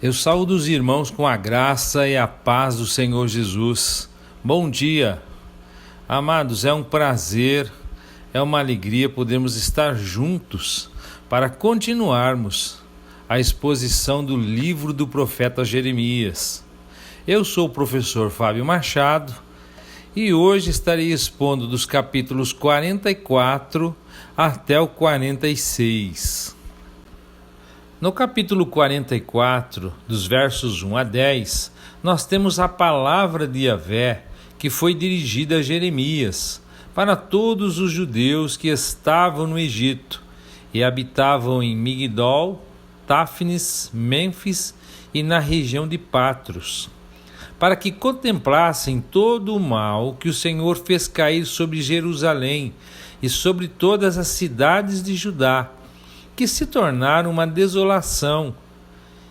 Eu saúdo os irmãos com a graça e a paz do Senhor Jesus. Bom dia, amados, é um prazer, é uma alegria podermos estar juntos para continuarmos a exposição do livro do profeta Jeremias. Eu sou o professor Fábio Machado e hoje estarei expondo dos capítulos 44 até o 46. No capítulo 44, dos versos 1 a 10, nós temos a palavra de Yahvé que foi dirigida a Jeremias para todos os judeus que estavam no Egito e habitavam em Migdol, Táfnis, Mênfis e na região de Patros, para que contemplassem todo o mal que o Senhor fez cair sobre Jerusalém e sobre todas as cidades de Judá, que se tornaram uma desolação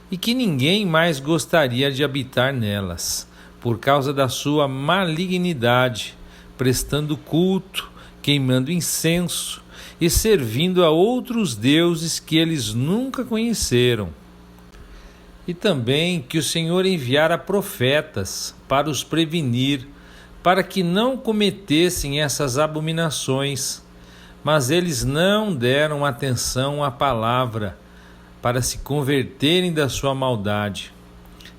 e que ninguém mais gostaria de habitar nelas, por causa da sua malignidade, prestando culto, queimando incenso e servindo a outros deuses que eles nunca conheceram. E também que o Senhor enviara profetas para os prevenir, para que não cometessem essas abominações. Mas eles não deram atenção à palavra para se converterem da sua maldade.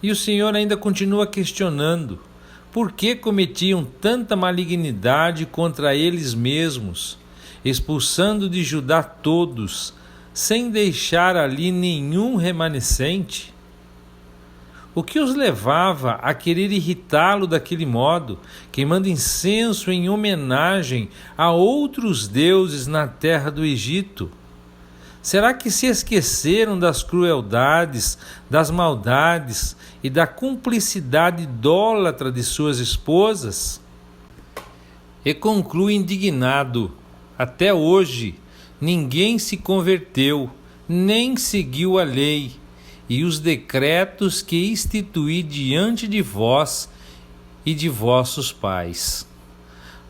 E o Senhor ainda continua questionando por que cometiam tanta malignidade contra eles mesmos, expulsando de Judá todos, sem deixar ali nenhum remanescente. O que os levava a querer irritá-lo daquele modo, queimando incenso em homenagem a outros deuses na terra do Egito? Será que se esqueceram das crueldades, das maldades e da cumplicidade idólatra de suas esposas? E conclui indignado: até hoje ninguém se converteu, nem seguiu a lei e os decretos que instituí diante de vós e de vossos pais.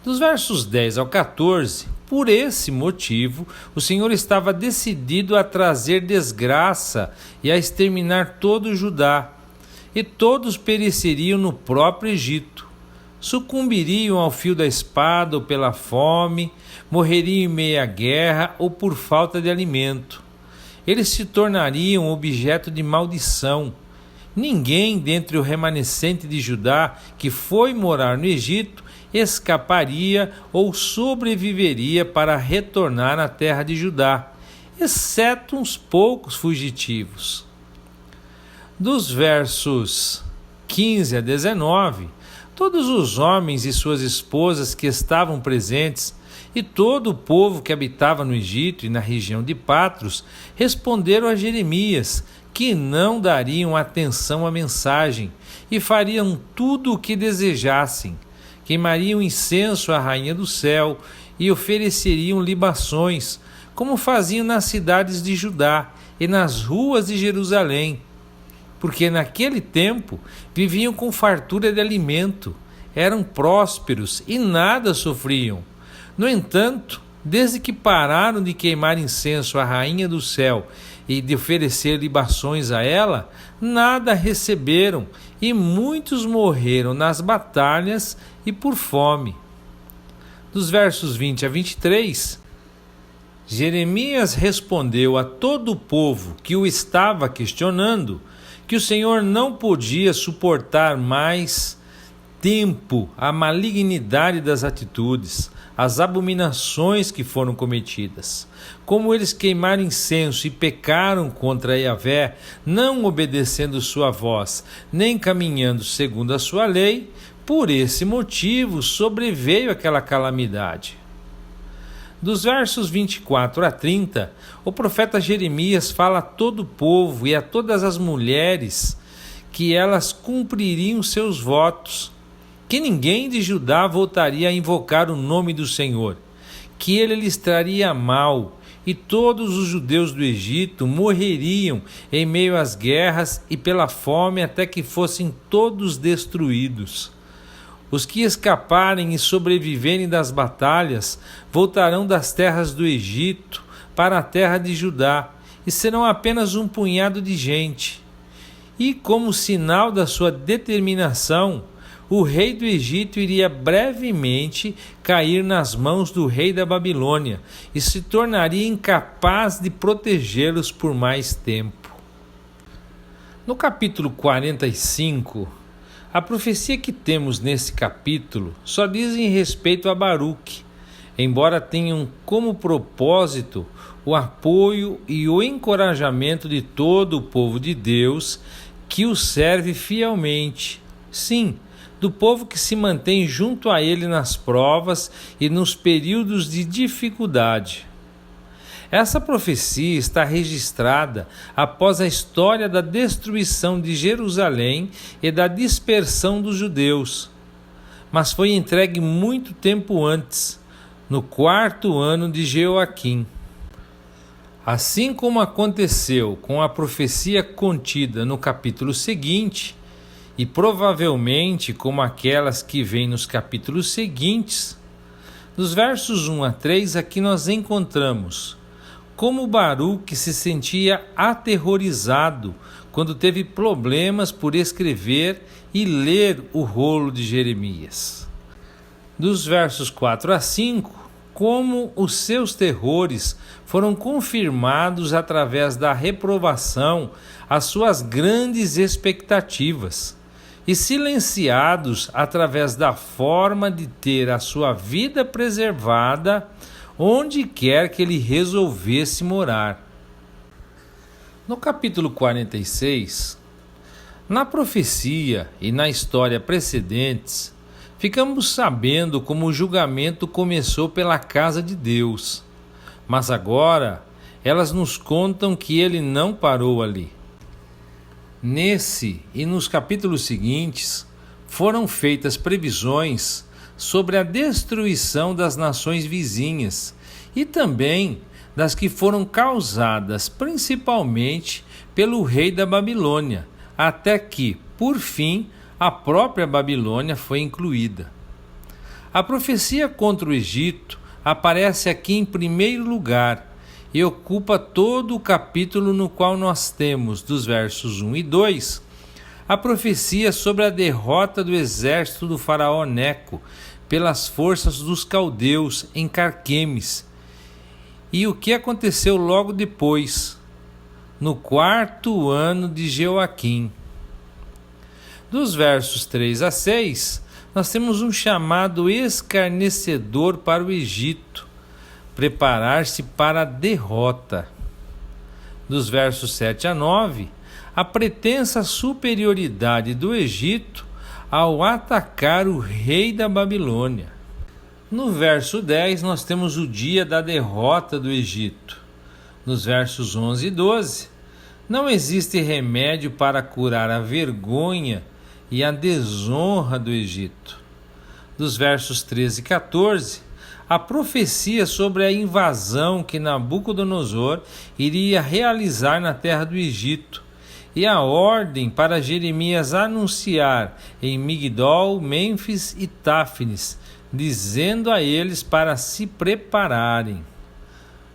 Dos versos 10 ao 14, por esse motivo, o Senhor estava decidido a trazer desgraça e a exterminar todo o Judá, e todos pereceriam no próprio Egito, sucumbiriam ao fio da espada ou pela fome, morreriam em meio à guerra ou por falta de alimento. Eles se tornariam objeto de maldição. Ninguém dentre o remanescente de Judá que foi morar no Egito escaparia ou sobreviveria para retornar à terra de Judá, exceto uns poucos fugitivos. Dos versos 15 a 19, todos os homens e suas esposas que estavam presentes e todo o povo que habitava no Egito e na região de Patros responderam a Jeremias que não dariam atenção à mensagem e fariam tudo o que desejassem. Queimariam incenso à rainha do céu e ofereceriam libações, como faziam nas cidades de Judá e nas ruas de Jerusalém, porque naquele tempo viviam com fartura de alimento, eram prósperos e nada sofriam. No entanto, desde que pararam de queimar incenso à rainha do céu e de oferecer libações a ela, nada receberam e muitos morreram nas batalhas e por fome. Dos versos 20 a 23, Jeremias respondeu a todo o povo que o estava questionando que o Senhor não podia suportar mais tempo a malignidade das atitudes, as abominações que foram cometidas. Como eles queimaram incenso e pecaram contra Yahvé, não obedecendo sua voz, nem caminhando segundo a sua lei, por esse motivo sobreveio aquela calamidade. Dos versos 24 a 30, o profeta Jeremias fala a todo o povo e a todas as mulheres que elas cumpririam seus votos, que ninguém de Judá voltaria a invocar o nome do Senhor, que ele lhes traria mal, e todos os judeus do Egito morreriam em meio às guerras e pela fome até que fossem todos destruídos. Os que escaparem e sobreviverem das batalhas voltarão das terras do Egito para a terra de Judá, e serão apenas um punhado de gente. e, como sinal da sua determinação, o rei do Egito iria brevemente cair nas mãos do rei da Babilônia e se tornaria incapaz de protegê-los por mais tempo. No capítulo 45, a profecia que temos nesse capítulo só diz em respeito a Baruque, embora tenham como propósito o apoio e o encorajamento de todo o povo de Deus que o serve fielmente. Sim, do povo que se mantém junto a ele nas provas e nos períodos de dificuldade. Essa profecia está registrada após a história da destruição de Jerusalém e da dispersão dos judeus, mas foi entregue muito tempo antes, no 4º ano de Jeoaquim. Assim como aconteceu com a profecia contida no capítulo seguinte, e provavelmente como aquelas que vêm nos capítulos seguintes, nos versos 1 a 3 aqui nós encontramos como Baruque se sentia aterrorizado quando teve problemas por escrever e ler o rolo de Jeremias. Dos versos 4 a 5, como os seus terrores foram confirmados através da reprovação às suas grandes expectativas e silenciados através da forma de ter a sua vida preservada onde quer que ele resolvesse morar. No capítulo 46, na profecia e na história precedentes, ficamos sabendo como o julgamento começou pela casa de Deus, mas agora elas nos contam que ele não parou ali. Nesse e nos capítulos seguintes, foram feitas previsões sobre a destruição das nações vizinhas e também das que foram causadas principalmente pelo rei da Babilônia, até que, por fim, a própria Babilônia foi incluída. A profecia contra o Egito aparece aqui em primeiro lugar e ocupa todo o capítulo no qual nós temos, dos versos 1 e 2, a profecia sobre a derrota do exército do faraó Neco pelas forças dos caldeus em Carquemes e o que aconteceu logo depois, no 4º ano de Jeoaquim. Dos versos 3 a 6, nós temos um chamado escarnecedor para o Egito, preparar-se para a derrota. Dos versos 7 a 9, a pretensa superioridade do Egito ao atacar o rei da Babilônia. No verso 10, nós temos o dia da derrota do Egito. Nos versos 11 e 12, não existe remédio para curar a vergonha e a desonra do Egito. Dos versos 13 e 14, a profecia sobre a invasão que Nabucodonosor iria realizar na terra do Egito e a ordem para Jeremias anunciar em Migdol, Mênfis e Táfnis, dizendo a eles para se prepararem.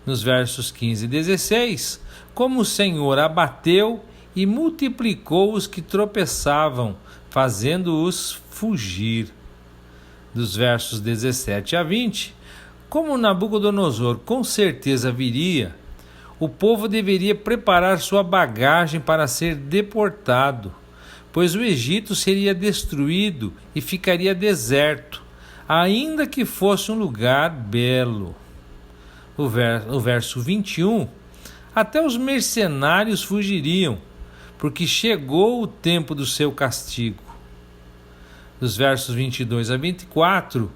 Nos versos 15 e 16, como o Senhor abateu e multiplicou os que tropeçavam, fazendo-os fugir. Dos versos 17 a 20, como Nabucodonosor com certeza viria, o povo deveria preparar sua bagagem para ser deportado, pois o Egito seria destruído e ficaria deserto, ainda que fosse um lugar belo. O verso 21, até os mercenários fugiriam, porque chegou o tempo do seu castigo. Dos versos 22 a 24,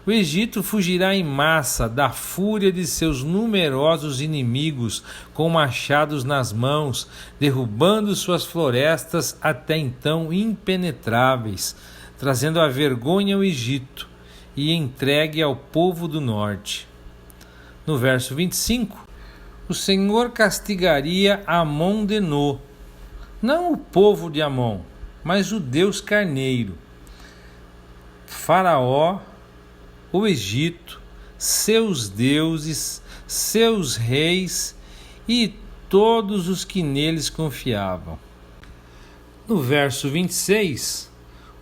o Egito fugirá em massa da fúria de seus numerosos inimigos, com machados nas mãos, derrubando suas florestas até então impenetráveis, trazendo a vergonha ao Egito e entregue ao povo do norte. No verso 25, o Senhor castigaria Amon de No, não o povo de Amon, mas o Deus carneiro, Faraó, o Egito, seus deuses, seus reis e todos os que neles confiavam. No verso 26,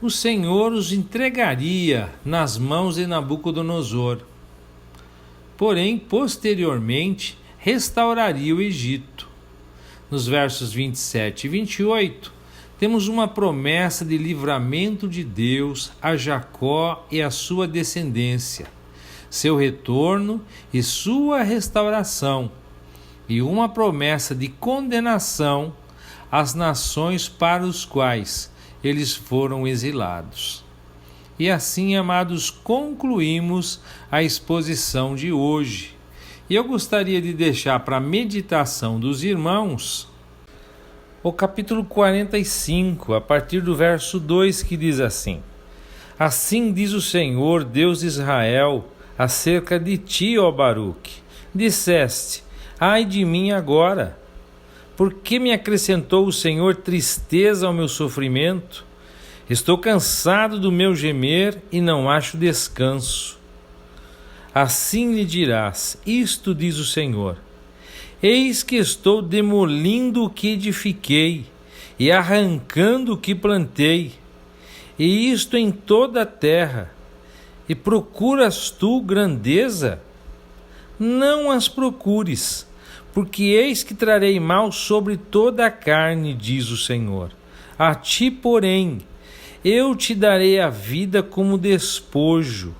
o Senhor os entregaria nas mãos de Nabucodonosor. Porém, posteriormente, restauraria o Egito. Nos versos 27 e 28, temos uma promessa de livramento de Deus a Jacó e a sua descendência, seu retorno e sua restauração, e uma promessa de condenação às nações para os quais eles foram exilados. E assim, amados, concluímos a exposição de hoje. E eu gostaria de deixar para a meditação dos irmãos o capítulo 45, a partir do verso 2, que diz assim: Assim diz o Senhor, Deus de Israel, acerca de ti, ó Baruque. Disseste: ai de mim agora! Por que me acrescentou o Senhor tristeza ao meu sofrimento? Estou cansado do meu gemer e não acho descanso. Assim lhe dirás: isto diz o Senhor: eis que estou demolindo o que edifiquei e arrancando o que plantei, e isto em toda a terra. E procuras tu grandeza? Não as procures, porque eis que trarei mal sobre toda a carne, diz o Senhor. A ti, porém, eu te darei a vida como despojo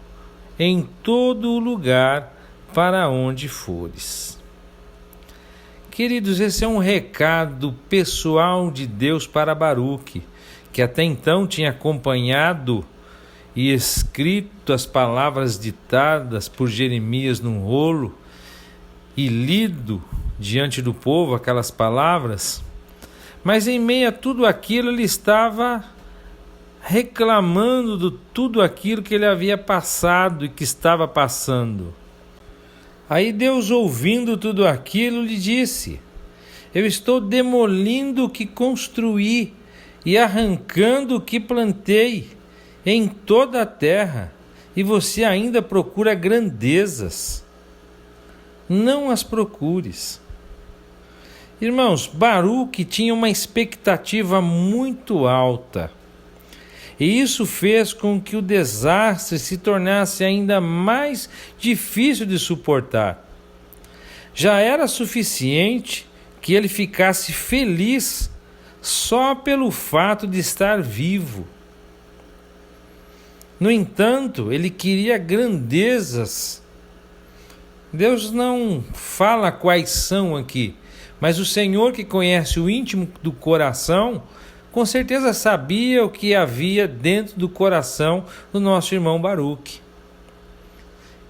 em todo o lugar para onde fores. Queridos, esse é um recado pessoal de Deus para Baruque, que até então tinha acompanhado e escrito as palavras ditadas por Jeremias num rolo e lido diante do povo aquelas palavras, mas em meio a tudo aquilo ele estava reclamando de tudo aquilo que ele havia passado e que estava passando. Aí Deus, ouvindo tudo aquilo, lhe disse: eu estou demolindo o que construí e arrancando o que plantei em toda a terra, e você ainda procura grandezas. Não as procures. Irmãos, Baruque tinha uma expectativa muito alta, e isso fez com que o desastre se tornasse ainda mais difícil de suportar. Já era suficiente que ele ficasse feliz só pelo fato de estar vivo. No entanto, ele queria grandezas. Deus não fala quais são aqui, mas o Senhor, que conhece o íntimo do coração, com certeza sabia o que havia dentro do coração do nosso irmão Baruque.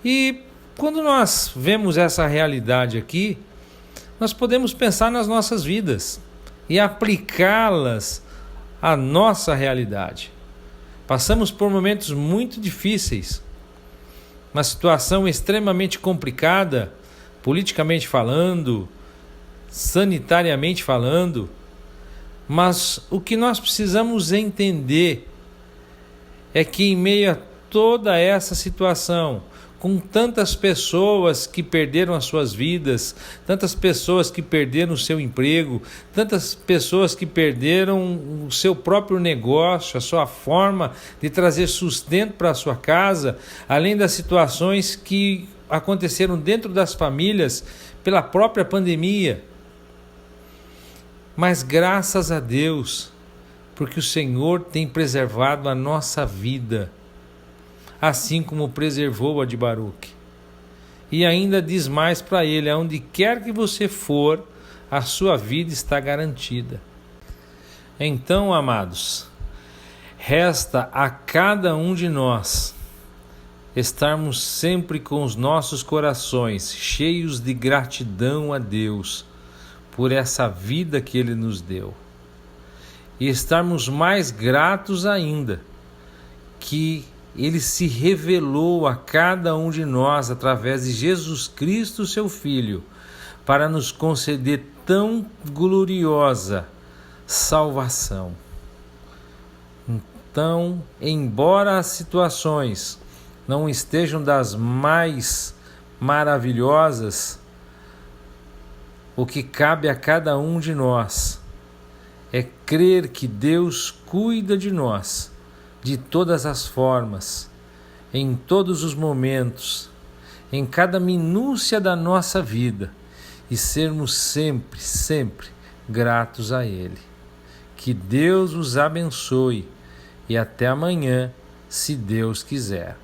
E quando nós vemos essa realidade aqui, nós podemos pensar nas nossas vidas e aplicá-las à nossa realidade. Passamos por momentos muito difíceis, uma situação extremamente complicada, politicamente falando, sanitariamente falando, mas o que nós precisamos entender é que em meio a toda essa situação, com tantas pessoas que perderam as suas vidas, tantas pessoas que perderam o seu emprego, tantas pessoas que perderam o seu próprio negócio, a sua forma de trazer sustento para a sua casa, além das situações que aconteceram dentro das famílias pela própria pandemia. Mas graças a Deus, porque o Senhor tem preservado a nossa vida, assim como preservou a de Baruque. E ainda diz mais para ele: aonde quer que você for, a sua vida está garantida. Então, amados, resta a cada um de nós estarmos sempre com os nossos corações cheios de gratidão a Deus por essa vida que Ele nos deu, e estarmos mais gratos ainda que Ele se revelou a cada um de nós através de Jesus Cristo, seu Filho, para nos conceder tão gloriosa salvação. Então, embora as situações não estejam das mais maravilhosas, o que cabe a cada um de nós é crer que Deus cuida de nós, de todas as formas, em todos os momentos, em cada minúcia da nossa vida, e sermos sempre, sempre gratos a Ele. Que Deus os abençoe e até amanhã, se Deus quiser.